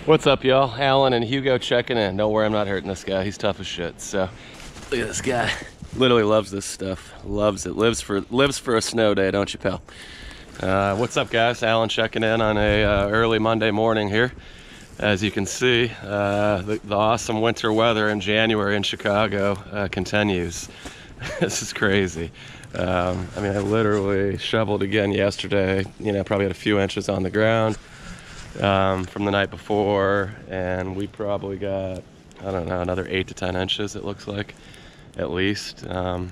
What's up, y'all? Alan and Hugo checking in. Don't worry, I'm not hurting this guy. He's tough as shit. So, look at this guy. Literally loves this stuff. Loves it. Lives for a snow day, don't you, pal? What's up, guys? Alan checking in on a early Monday morning here. As you can see, the awesome winter weather in January in Chicago continues. This is crazy. I mean, I literally shoveled again yesterday. You know, probably had a few inches on the ground from the night before, and we probably got, I don't know, another 8 to 10 inches, it looks like, at least. So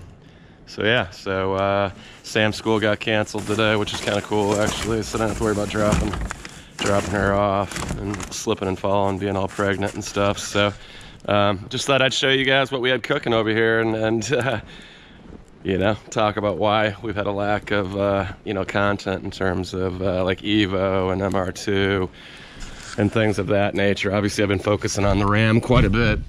yeah, Sam's school got canceled today, which is kind of cool, actually, so I don't have to worry about dropping her off and slipping and falling, being all pregnant and stuff. So just thought I'd show you guys what we had cooking over here, and you know, talk about why we've had a lack of, you know, content in terms of like Evo and MR2 and things of that nature. Obviously, I've been focusing on the Ram quite a bit,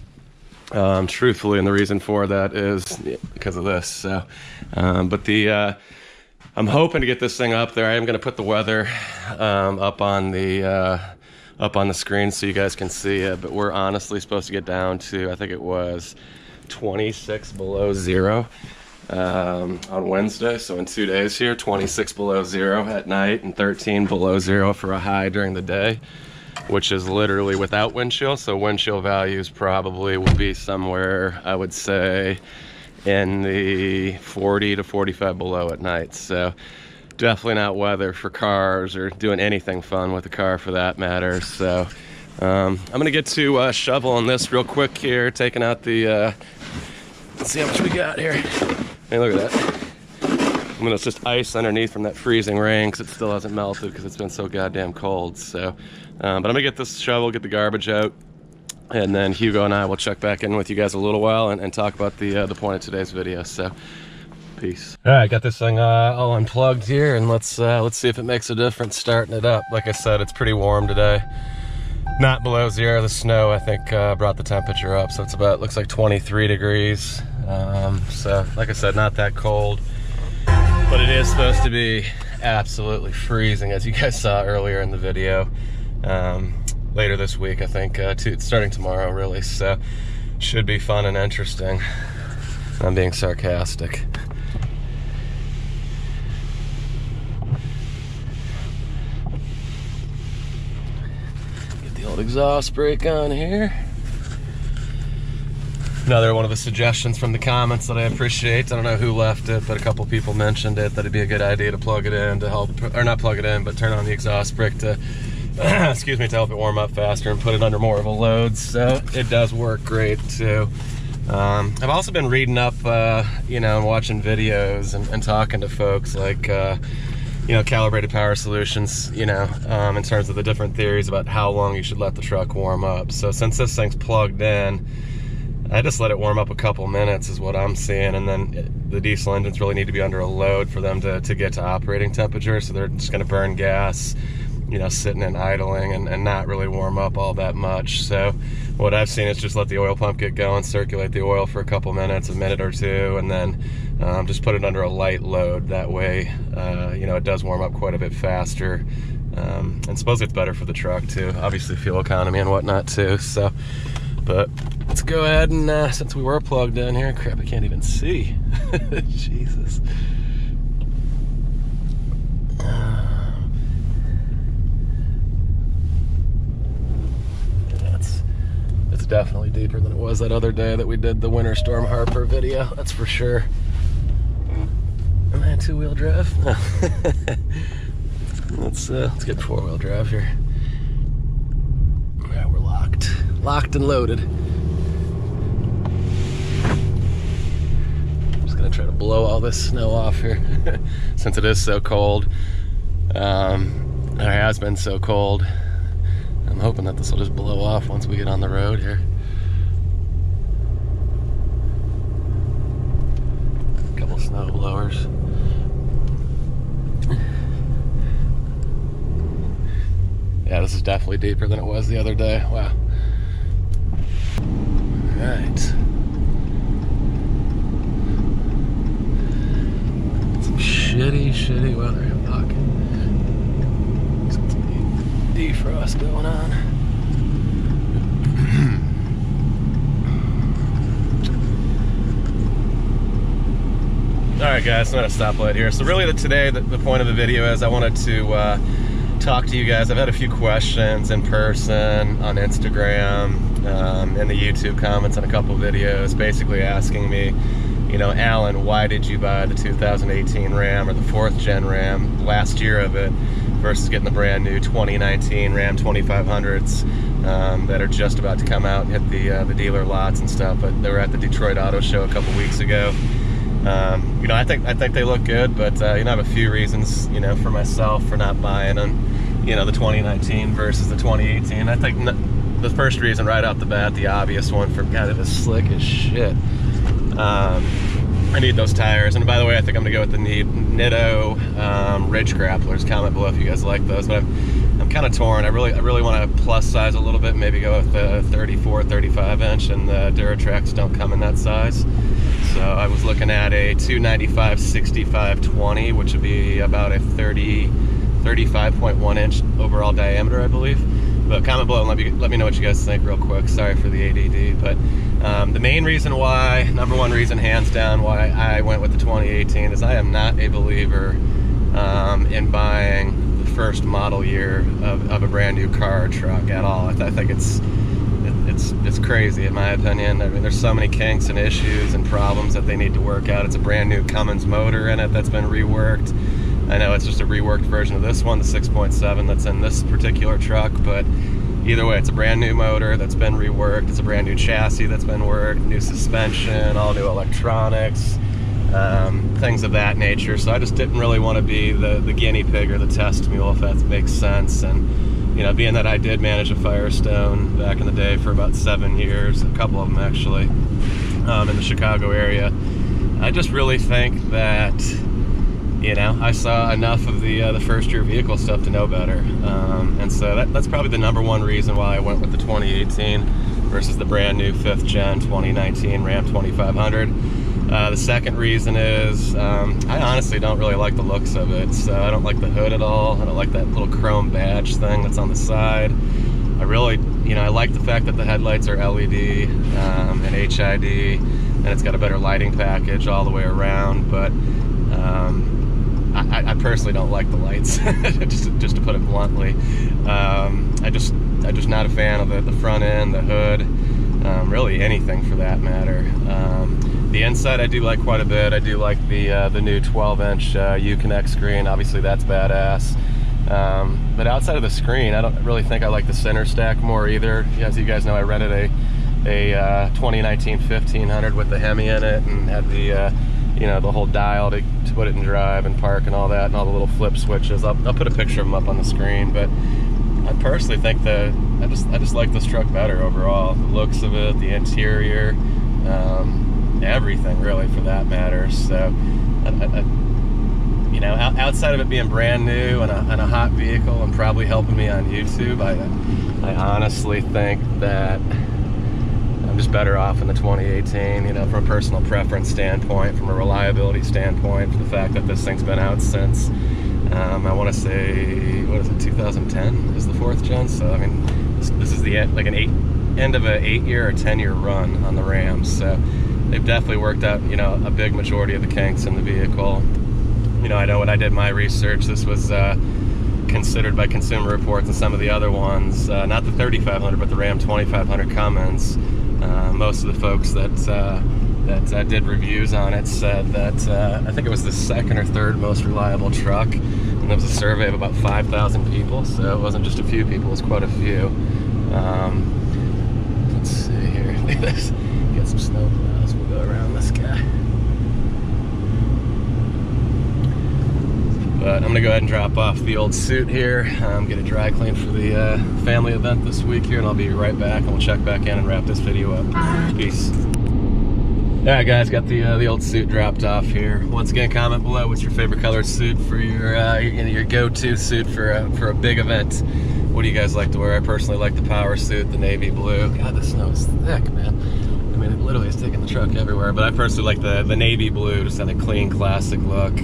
truthfully, and the reason for that is because of this. So, but I'm hoping to get this thing up there. I am going to put the weather up on the screen so you guys can see it. But we're honestly supposed to get down to, I think it was 26 below zero. On Wednesday, so in 2 days here, 26 below zero at night and 13 below zero for a high during the day, which is literally without wind chill. So wind chill values probably will be somewhere, I would say, in the 40 to 45 below at night. So definitely not weather for cars or doing anything fun with the car for that matter. So I'm gonna get to shoveling this real quick here, taking out the let's see how much we got here. Hey, look at that. I mean, it's just ice underneath from that freezing rain because it still hasn't melted because it's been so goddamn cold. So, but I'm gonna get this shovel, get the garbage out, and then Hugo and I will check back in with you guys a little while and talk about the point of today's video. So, peace. All right, got this thing all unplugged here, and let's see if it makes a difference starting it up. Like I said, it's pretty warm today. Not below zero. The snow, I think, brought the temperature up, so it's about, looks like 23 degrees. So, like I said, not that cold, but it is supposed to be absolutely freezing, as you guys saw earlier in the video. Later this week, I think, starting tomorrow, really. So, should be fun and interesting. I'm being sarcastic. Old exhaust brake on here. Another one of the suggestions from the comments that I appreciate. I don't know who left it, but a couple people mentioned it, that it'd be a good idea to plug it in to help, or not plug it in, but turn on the exhaust brake to, excuse me, to help it warm up faster and put it under more of a load. So it does work great too. I've also been reading up, you know, and watching videos and talking to folks like, you know, Calibrated Power Solutions, you know, in terms of the different theories about how long you should let the truck warm up. So since this thing's plugged in, I just let it warm up a couple minutes is what I'm seeing, and then the diesel engines really need to be under a load for them to get to operating temperature, so they're just gonna burn gas, you know, sitting and idling and not really warm up all that much. So what I've seen is just let the oil pump get going, circulate the oil for a couple minutes, a minute or two, and then just put it under a light load. That way, you know, it does warm up quite a bit faster. And suppose it's better for the truck too. Obviously fuel economy and whatnot too. So, but let's go ahead and, since we were plugged in here, crap, I can't even see. Jesus. It's definitely deeper than it was that other day that we did the Winter Storm Harper video, that's for sure. Am I in two-wheel drive? No. Let's get four-wheel drive here. All right, we're locked and loaded. I'm just gonna try to blow all this snow off here since it is so cold. It has been so cold. I'm hoping that this will just blow off once we get on the road here. A couple snow blowers. Yeah, this is definitely deeper than it was the other day. Wow. Alright. Some shitty weather in pocket. Defrost going on. Alright guys, I'm at a stoplight here. So really today, the point of the video is I wanted to talk to you guys. I've had a few questions in person, on Instagram, in the YouTube comments on a couple videos, basically asking me, you know, Alan, why did you buy the 2018 Ram or the 4th gen Ram, last year of it, versus getting the brand new 2019 Ram 2500s that are just about to come out and hit the dealer lots and stuff. But they were at the Detroit Auto Show a couple weeks ago. You know, I think they look good, but you know, I have a few reasons, you know, for myself for not buying them. You know, the 2019 versus the 2018. I think the first reason right off the bat, the obvious one, for God, it is slick as shit. I need those tires, and by the way, I think I'm gonna go with the Nitto Ridge Grapplers. Comment below if you guys like those, but I'm kind of torn. I really want to plus size a little bit, maybe go with the 34, 35 inch, and the Duratracs don't come in that size. So I was looking at a 295 65 20, which would be about a 35.1 inch overall diameter, I believe. But comment below and let me know what you guys think real quick. Sorry for the ADD, but the main reason why, number one reason, hands down, why I went with the 2018 is I am not a believer in buying the first model year of a brand new car or truck at all. I think it's crazy in my opinion. I mean, there's so many kinks and issues and problems that they need to work out. It's a brand new Cummins motor in it that's been reworked. I know it's just a reworked version of this one, the 6.7 that's in this particular truck, but either way, it's a brand new motor that's been reworked. It's a brand new chassis that's been worked, new suspension, all new electronics, things of that nature. So I just didn't really want to be the guinea pig or the test mule, if that makes sense. And you know, being that I did manage a Firestone back in the day for about 7 years, a couple of them actually, in the Chicago area, I just really think that, you know, I saw enough of the first year vehicle stuff to know better. And so that's probably the number one reason why I went with the 2018 versus the brand new 5th gen 2019 Ram 2500. The second reason is I honestly don't really like the looks of it. So I don't like the hood at all. I don't like that little chrome badge thing that's on the side. I really, you know, I like the fact that the headlights are LED and HID, and it's got a better lighting package all the way around. But I personally don't like the lights, just to put it bluntly. I'm just not a fan of the front end, the hood, really anything for that matter. The inside I do like quite a bit. I do like the new 12-inch Uconnect screen. Obviously that's badass. But outside of the screen, I don't really think I like the center stack more either. As you guys know, I rented a 2019 1500 with the Hemi in it, and had the you know, the whole dial to put it in drive and park and all that, and all the little flip switches. I'll put a picture of them up on the screen, but I personally think that I just like this truck better overall. The looks of it, the interior, everything really for that matter. So, you know, outside of it being brand new and a hot vehicle and probably helping me on YouTube, I honestly think that I'm just better off in the 2018, you know, from a personal preference standpoint, from a reliability standpoint, for the fact that this thing's been out since, I want to say, what is it, 2010 is the 4th gen? So, I mean, this is the end, like end of an 8-year or 10-year run on the Rams. So they've definitely worked out, you know, a big majority of the kinks in the vehicle. You know, I know when I did my research, this was considered by Consumer Reports and some of the other ones, not the 3500, but the Ram 2500 Cummins. Most of the folks that did reviews on it said that I think it was the 2nd or 3rd most reliable truck, and there was a survey of about 5,000 people, so it wasn't just a few people, it was quite a few. Let's see here, let's get some snow plows, we'll go around this guy. But I'm gonna go ahead and drop off the old suit here, get it dry cleaned for the family event this week here, and I'll be right back, and we'll check back in and wrap this video up. Peace. Alright guys, got the old suit dropped off here. Once again, comment below what's your favorite color suit for your go-to suit for a big event. What do you guys like to wear? I personally like the power suit, the navy blue. God, the snow is thick, man. I mean, it literally is taking the truck everywhere. But I personally like the navy blue, just had a clean, classic look.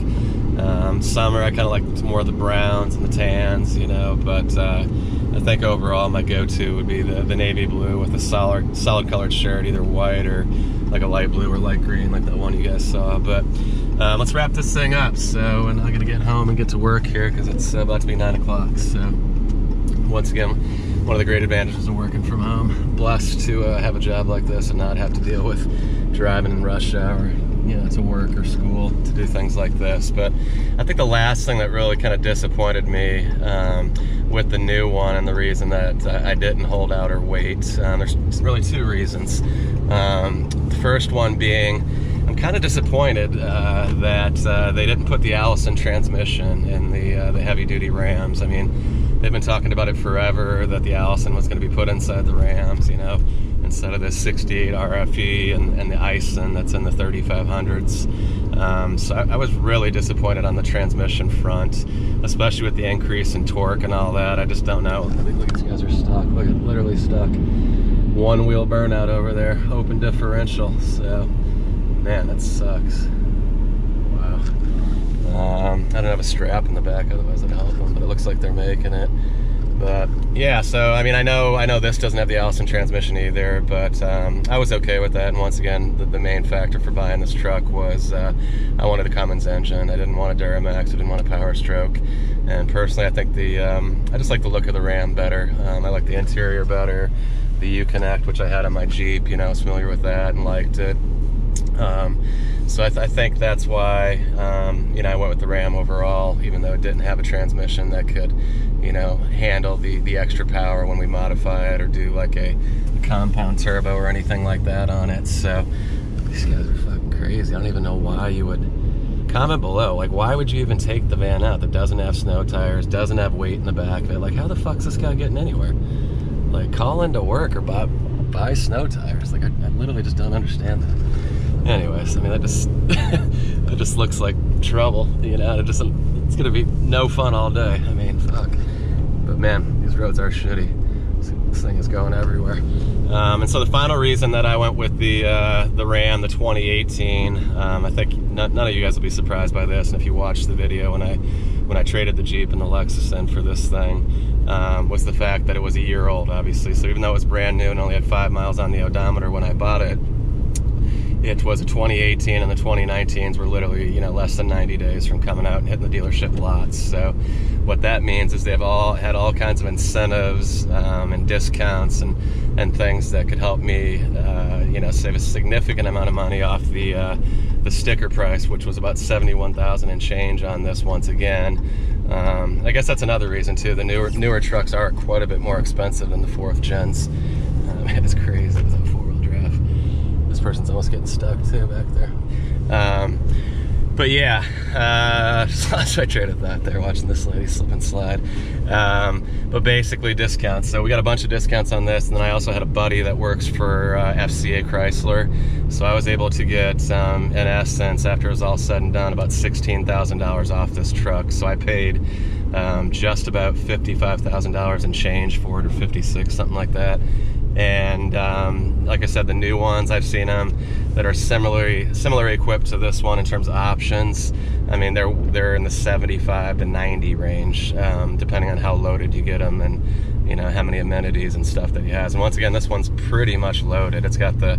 Summer, I kind of like more of the browns and the tans, you know, but I think overall my go-to would be the navy blue with a solid colored shirt, either white or like a light blue or light green, like that one you guys saw. But let's wrap this thing up. So, and I'm gonna get home and get to work here because it's about to be 9 o'clock. So, once again, one of the great advantages of working from home. Blessed to have a job like this and not have to deal with driving in rush hour, you know, to work or school to do things like this. But I think the last thing that really kind of disappointed me with the new one, and the reason that I didn't hold out or wait, there's really two reasons. The first one being, I'm kind of disappointed that they didn't put the Allison transmission in the heavy-duty Rams. I mean, they've been talking about it forever, that the Allison was going to be put inside the Rams, you know, instead of the 68 RFE and the Ison that's in the 3500s. So I was really disappointed on the transmission front, especially with the increase in torque and all that. I just don't know. Look, these guys are stuck. Look, literally stuck. One wheel burnout over there, open differential. So, man, that sucks. Wow. I don't have a strap in the back, otherwise it'd help them, but it looks like they're making it. But yeah, so I mean, I know this doesn't have the Allison transmission either, but I was okay with that. And once again, the main factor for buying this truck was I wanted a Cummins engine. I didn't want a Duramax. I didn't want a Power Stroke. And personally, I think I just like the look of the Ram better. I like the interior better. The U-Connect, which I had on my Jeep, you know, I was familiar with that and liked it. So I think that's why, you know, I went with the Ram overall, even though it didn't have a transmission that could, you know, handle the extra power when we modify it or do like a compound turbo or anything like that on it. So these guys are fucking crazy. I don't even know why you would. Comment below, like, why would you even take the van out that doesn't have snow tires, doesn't have weight in the back of it? Like, how the fuck's this guy getting anywhere? Like, call into work or buy snow tires. Like, I literally just don't understand that. Anyways, I mean, that just that just looks like trouble, you know. It's gonna be no fun all day. I mean, fuck. But man, these roads are shitty. This thing is going everywhere. And so the final reason that I went with the Ram, the 2018, I think none of you guys will be surprised by this. And if you watched the video when I traded the Jeep and the Lexus in for this thing, was the fact that it was a year old, obviously. So even though it was brand new and only had 5 miles on the odometer when I bought it, it was a 2018, and the 2019s were literally, you know, less than 90 days from coming out and hitting the dealership lots. So what that means is they've all had all kinds of incentives and discounts and things that could help me, you know, save a significant amount of money off the sticker price, which was about $71,000 and change on this once again. I guess that's another reason too. The newer trucks are quite a bit more expensive than the 4th gens. Man, it's crazy with that four-wheel drive. This person's almost getting stuck too back there. But yeah, so I traded that there, watching this lady slip and slide. But basically discounts. So we got a bunch of discounts on this, and then I also had a buddy that works for FCA Chrysler. So I was able to get, in essence, after it was all said and done, about $16,000 off this truck. So I paid just about $55,000 and change for it, or 56, something like that. And like I said, the new ones, I've seen them that are similarly equipped to this one in terms of options. I mean, they're in the 75 to 90 range, depending on how loaded you get them and, you know, how many amenities and stuff that he has. And once again, this one's pretty much loaded. It's got the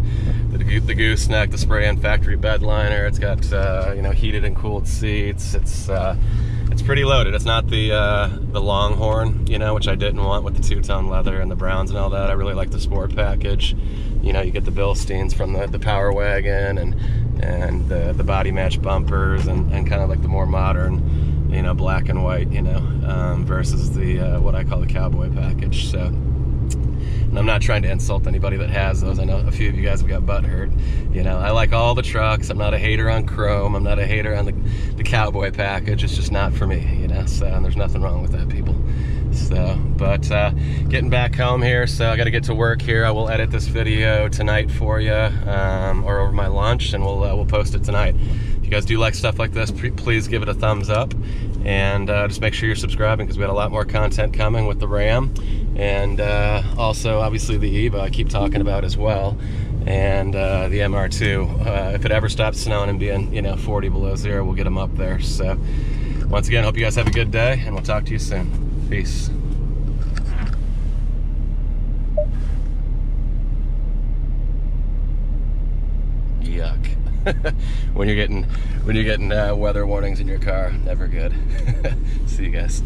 gooseneck, the spray-in factory bed liner. It's got you know, heated and cooled seats. It's pretty loaded. It's not the Longhorn, you know, which I didn't want with the two-tone leather and the browns and all that. I really like the sport package. You know, you get the Bilsteins from the Power Wagon and the body match bumpers and kind of like the more modern, you know, black and white, you know, versus the what I call the cowboy package. So, and I'm not trying to insult anybody that has those. I know a few of you guys have got butthurt. You know, I like all the trucks. I'm not a hater on chrome. I'm not a hater on the cowboy package. It's just not for me, you know. So, and there's nothing wrong with that, people. So, but getting back home here, so I got to get to work here. I will edit this video tonight for you, or over my lunch, and we'll post it tonight. If you guys do like stuff like this, please give it a thumbs up, and just make sure you're subscribing, because we got a lot more content coming with the Ram, and also obviously the Eva I keep talking about as well, and the MR2. If it ever stops snowing and being, you know, 40 below zero, we'll get them up there. So once again, hope you guys have a good day, and we'll talk to you soon. Peace. Yuck. when you're getting weather warnings in your car. Never good. See you guys.